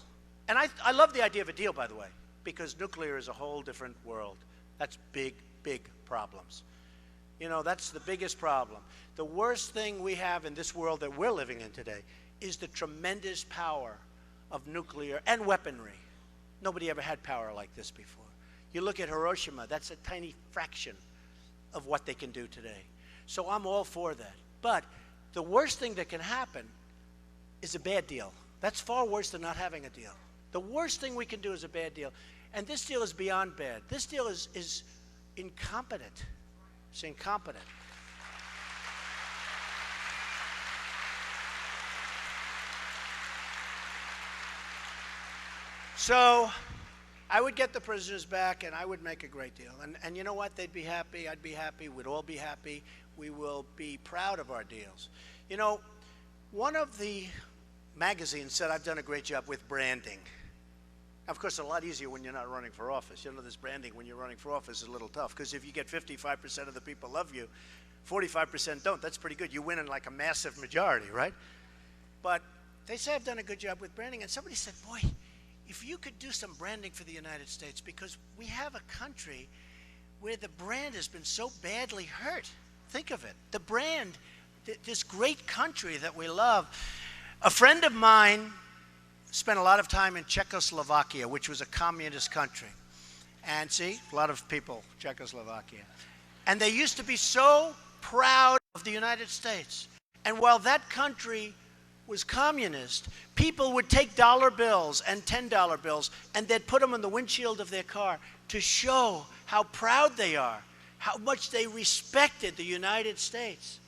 And I love the idea of a deal, by the way, because nuclear is a whole different world. That's big, big problems. You know, that's the biggest problem. The worst thing we have in this world that we're living in today is the tremendous power of nuclear and weaponry. Nobody ever had power like this before. You look at Hiroshima, that's a tiny fraction of what they can do today. So I'm all for that. But the worst thing that can happen is a bad deal. That's far worse than not having a deal. The worst thing we can do is a bad deal. And this deal is beyond bad. This deal is incompetent. It's incompetent. So I would get the prisoners back, and I would make a great deal. And you know what? They'd be happy. I'd be happy. We'd all be happy. We will be proud of our deals. You know, one of the magazines said I've done a great job with branding. Of course, it's a lot easier when you're not running for office. You know, this branding when you're running for office is a little tough, because if you get 55% of the people love you, 45% don't. That's pretty good. You win in like a massive majority, right? But they say I've done a good job with branding, and somebody said, boy, if you could do some branding for the United States, because we have a country where the brand has been so badly hurt. Think of it. The brand, this great country that we love. A friend of mine spent a lot of time in Czechoslovakia, which was a communist country. And see, a lot of people, Czechoslovakia. And they used to be so proud of the United States. And while that country was communist, people would take dollar bills and $10 bills, and they'd put them on the windshield of their car to show how proud they are, how much they respected the United States.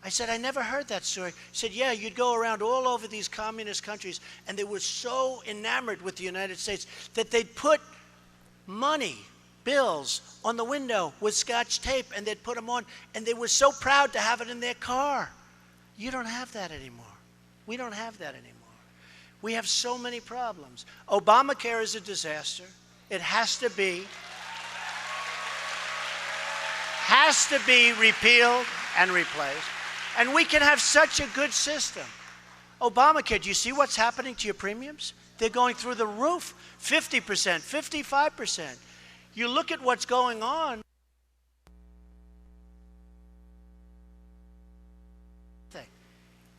I said, I never heard that story. He said, yeah, you'd go around all over these communist countries, and they were so enamored with the United States that they'd put money, bills, on the window with Scotch tape, and they'd put them on, and they were so proud to have it in their car. You don't have that anymore. We don't have that anymore. We have so many problems. Obamacare is a disaster. It has to be repealed and replaced. And we can have such a good system. Obamacare, do you see what's happening to your premiums? They're going through the roof, 50%, 55%. You look at what's going on.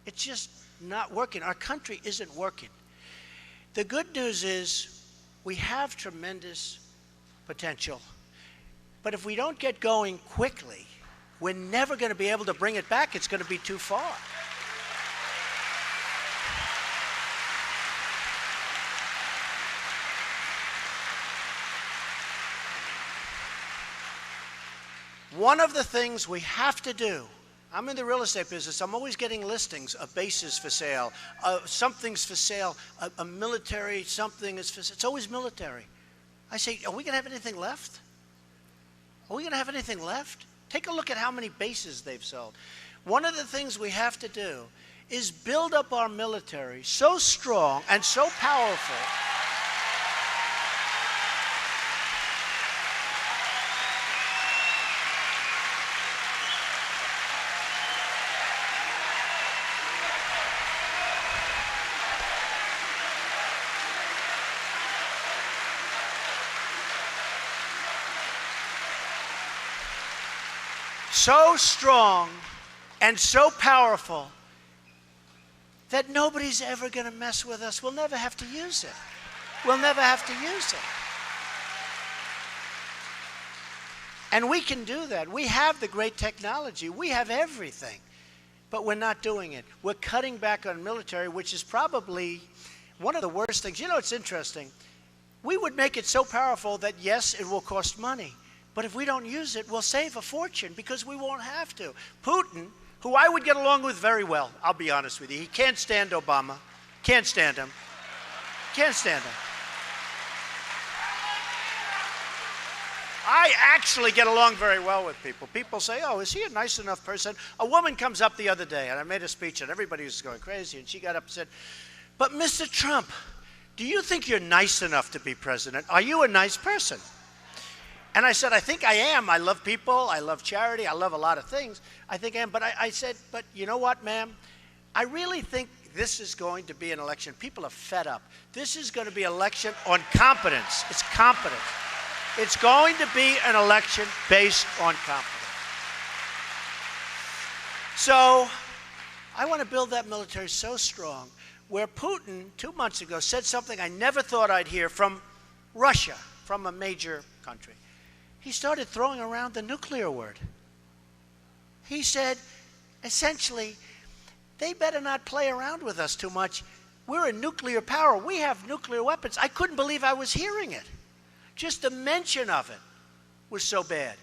It's just not working. Our country isn't working. The good news is we have tremendous potential. But if we don't get going quickly, we're never going to be able to bring it back. It's going to be too far. One of the things we have to do, I'm in the real estate business, I'm always getting listings, a base is for sale, something's for sale, a military something is for sale. It's always military. I say, are we going to have anything left? Are we going to have anything left? Take a look at how many bases they've sold. One of the things we have to do is build up our military so strong and so powerful and so powerful that nobody's ever going to mess with us. We'll never have to use it. We'll never have to use it. And we can do that. We have the great technology. We have everything. But we're not doing it. We're cutting back on military, which is probably one of the worst things. You know, it's interesting. We would make it so powerful that, yes, it will cost money. But if we don't use it, we'll save a fortune because we won't have to. Putin, who I would get along with very well, I'll be honest with you. He can't stand Obama. Can't stand him. Can't stand him. I actually get along very well with people. People say, oh, is he a nice enough person? A woman comes up the other day, and I made a speech, and everybody was going crazy, and she got up and said, but Mr. Trump, do you think you're nice enough to be president? Are you a nice person? And I said, I think I am. I love people. I love charity. I love a lot of things. I think I am. But I said, but you know what, ma'am? I really think this is going to be an election. People are fed up. This is going to be an election on competence. It's competence. It's going to be an election based on competence. So I want to build that military so strong where Putin 2 months ago said something I never thought I'd hear from Russia, from a major country. He started throwing around the nuclear word. He said, essentially, they better not play around with us too much. We're a nuclear power. We have nuclear weapons. I couldn't believe I was hearing it. Just the mention of it was so bad.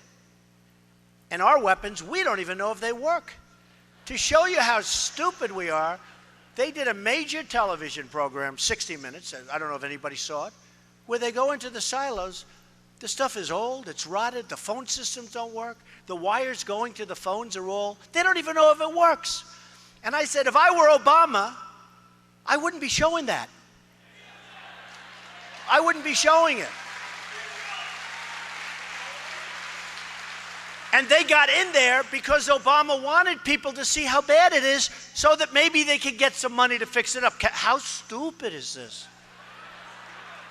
And our weapons, we don't even know if they work. To show you how stupid we are, they did a major television program, 60 Minutes, I don't know if anybody saw it, where they go into the silos. The stuff is old, it's rotted, the phone systems don't work, the wires going to the phones are all, they don't even know if it works. And I said, if I were Obama, I wouldn't be showing that. I wouldn't be showing it. And they got in there because Obama wanted people to see how bad it is so that maybe they could get some money to fix it up. How stupid is this?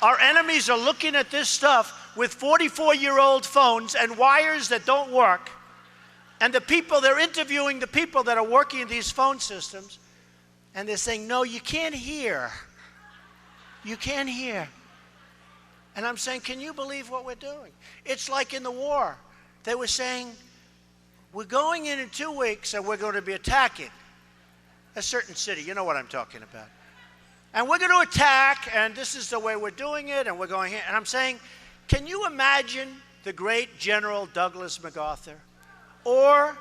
Our enemies are looking at this stuff with 44-year-old phones and wires that don't work. And the people, they're interviewing the people that are working in these phone systems. And they're saying, no, you can't hear. You can't hear. And I'm saying, can you believe what we're doing? It's like in the war. They were saying, we're going in 2 weeks and we're going to be attacking a certain city. You know what I'm talking about. And we're going to attack, and this is the way we're doing it, and we're going here. And I'm saying, can you imagine the great General Douglas MacArthur or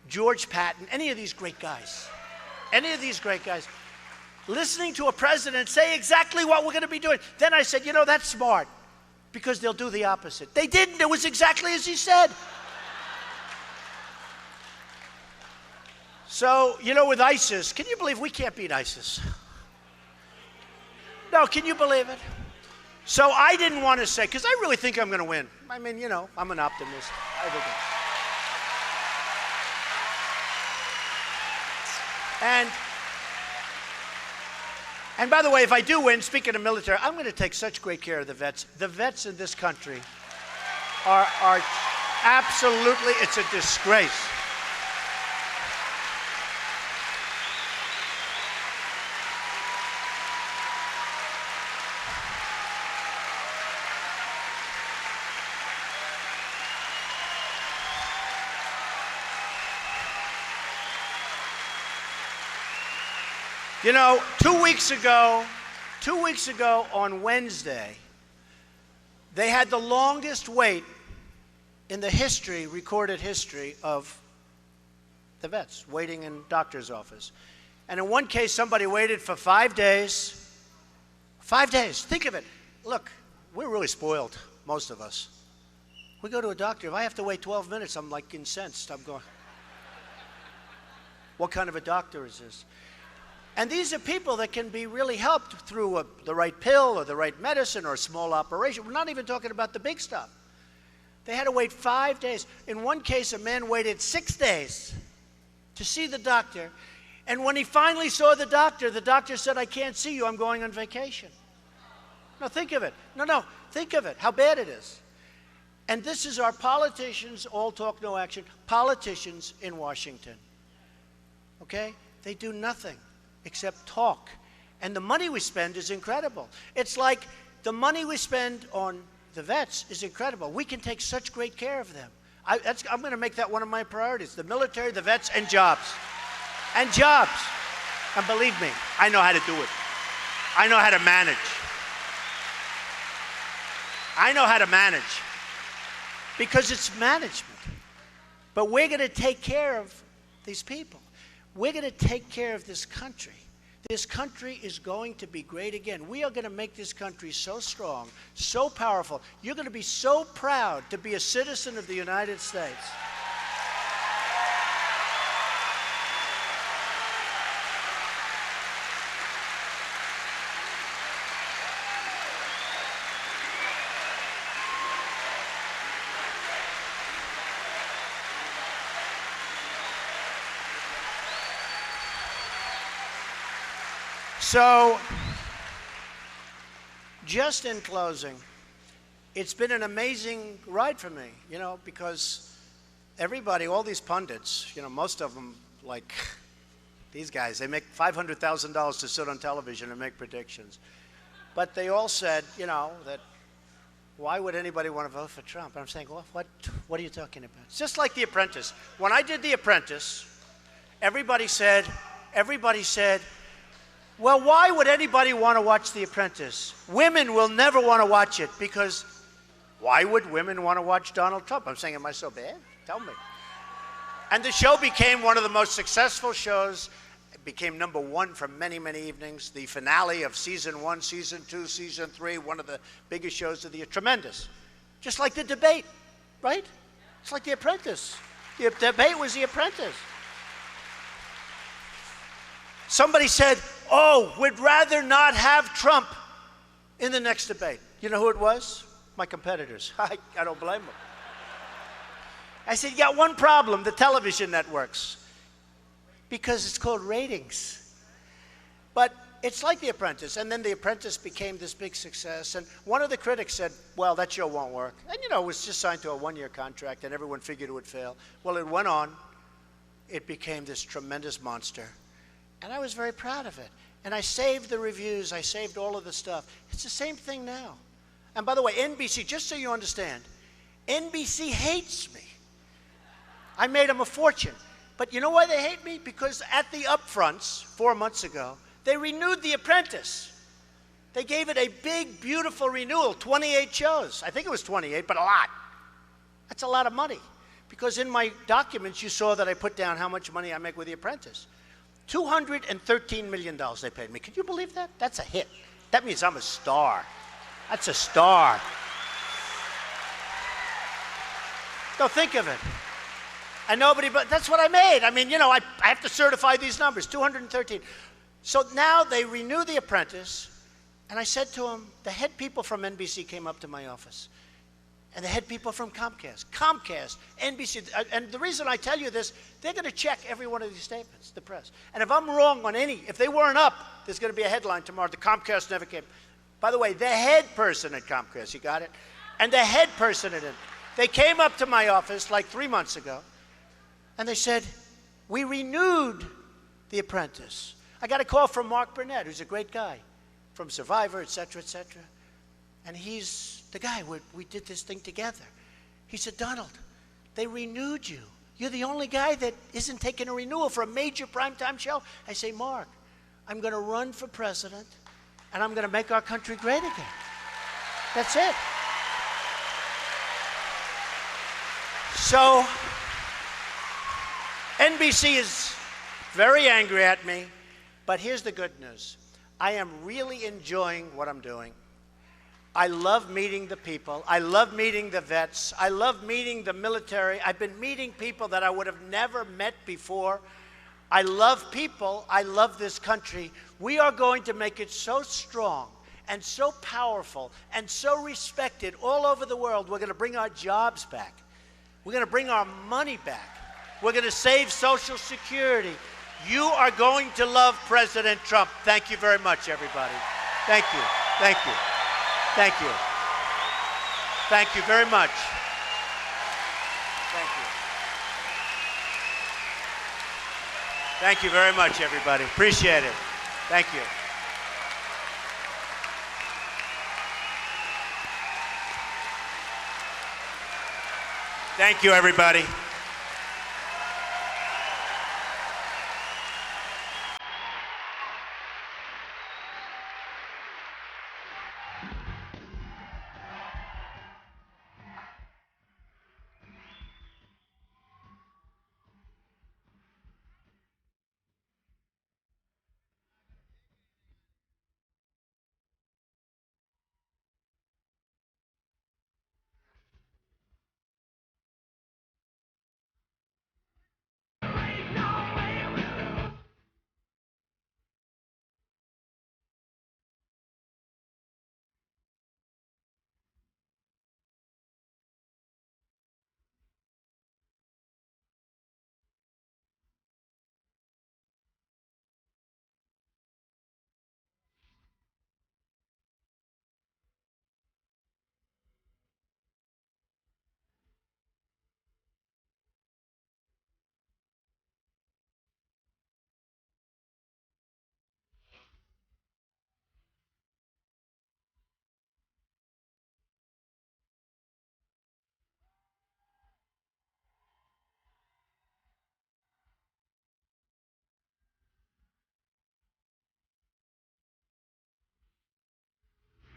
George Patton, any of these great guys, listening to a president say exactly what we're going to be doing? Then I said, you know, that's smart, because they'll do the opposite. They didn't. It was exactly as he said. So, you know, with ISIS, can you believe we can't beat ISIS? No, can you believe it? So I didn't want to say, because I really think I'm going to win. I mean, you know, I'm an optimist. I think And by the way, if I do win, speaking of military, I'm going to take such great care of the vets. The vets in this country are absolutely, it's a disgrace. You know, 2 weeks ago on Wednesday, they had the longest wait in the history, recorded history of the vets waiting in doctor's office. And in one case, somebody waited for 5 days. 5 days, think of it. Look, we're really spoiled, most of us. We go to a doctor, if I have to wait 12 minutes, I'm like incensed. I'm going, what kind of a doctor is this? And these are people that can be really helped through the right pill or the right medicine or a small operation. We're not even talking about the big stuff. They had to wait 5 days. In one case, a man waited 6 days to see the doctor. And when he finally saw the doctor said, I can't see you, I'm going on vacation. Now think of it. No, think of it, how bad it is. And this is our politicians, all talk, no action, politicians in Washington. Okay? They do nothing except talk. And the money we spend is incredible. It's like the money we spend on the vets is incredible. We can take such great care of them. I'm going to make that one of my priorities. The military, the vets, and jobs. And jobs. And believe me, I know how to do it. I know how to manage. I know how to manage. Because it's management. But we're going to take care of these people. We're going to take care of this country. This country is going to be great again. We are going to make this country so strong, so powerful. You're going to be so proud to be a citizen of the United States. So, just in closing, it's been an amazing ride for me, you know, because everybody, all these pundits, you know, most of them, like these guys, they make $500,000 to sit on television and make predictions. But they all said, you know, that why would anybody want to vote for Trump? And I'm saying, well, what are you talking about? It's just like The Apprentice. When I did The Apprentice, everybody said, well, why would anybody want to watch The Apprentice? Women will never want to watch it because why would women want to watch Donald Trump? I'm saying, am I so bad? Tell me. And the show became one of the most successful shows. It became #1 for many, many evenings. The finale of season 1, season 2, season 3, one of the biggest shows of the year. Tremendous. Just like the debate, right? It's like The Apprentice. The debate was The Apprentice. Somebody said, oh, we'd rather not have Trump in the next debate. You know who it was? My competitors. I don't blame them. I said, you got one problem, the television networks, because it's called ratings. But it's like The Apprentice, and then The Apprentice became this big success, and one of the critics said, well, that show won't work. And you know, it was just signed to a 1-year contract, and everyone figured it would fail. Well, it went on. It became this tremendous monster. And I was very proud of it. And I saved the reviews. I saved all of the stuff. It's the same thing now. And by the way, NBC, just so you understand, NBC hates me. I made them a fortune. But you know why they hate me? Because at the upfronts 4 months ago, they renewed The Apprentice. They gave it a big, beautiful renewal, 28 shows. I think it was 28, but a lot. That's a lot of money. Because in my documents, you saw that I put down how much money I make with The Apprentice. $213 million they paid me. Can you believe that? That's a hit. That means I'm a star. That's a star. No, think of it. And nobody, but that's what I made. I mean, you know, I have to certify these numbers, 213. So now they renew The Apprentice, and I said to them, the head people from NBC came up to my office. and the head people from Comcast, NBC. And the reason I tell you this, they're going to check every one of these statements, the press. And if I'm wrong on any, if they weren't up, there's going to be a headline tomorrow, the Comcast never came. By the way, the head person at Comcast, you got it? And the head person at it, they came up to my office like 3 months ago, and they said, we renewed The Apprentice. I got a call from Mark Burnett, who's a great guy, from Survivor, et cetera, et cetera. And he's the guy, we did this thing together. He said, Donald, they renewed you. You're the only guy that isn't taking a renewal for a major primetime show. I say, Mark, I'm going to run for president, and I'm going to make our country great again. That's it. So, NBC is very angry at me, but here's the good news. I am really enjoying what I'm doing. I love meeting the people. I love meeting the vets. I love meeting the military. I've been meeting people that I would have never met before. I love people. I love this country. We are going to make it so strong and so powerful and so respected all over the world. We're going to bring our jobs back. We're going to bring our money back. We're going to save Social Security. You are going to love President Trump. Thank you very much, everybody. Thank you. Thank you. Thank you. Thank you very much. Thank you. Thank you very much, everybody. Appreciate it. Thank you. Thank you, everybody.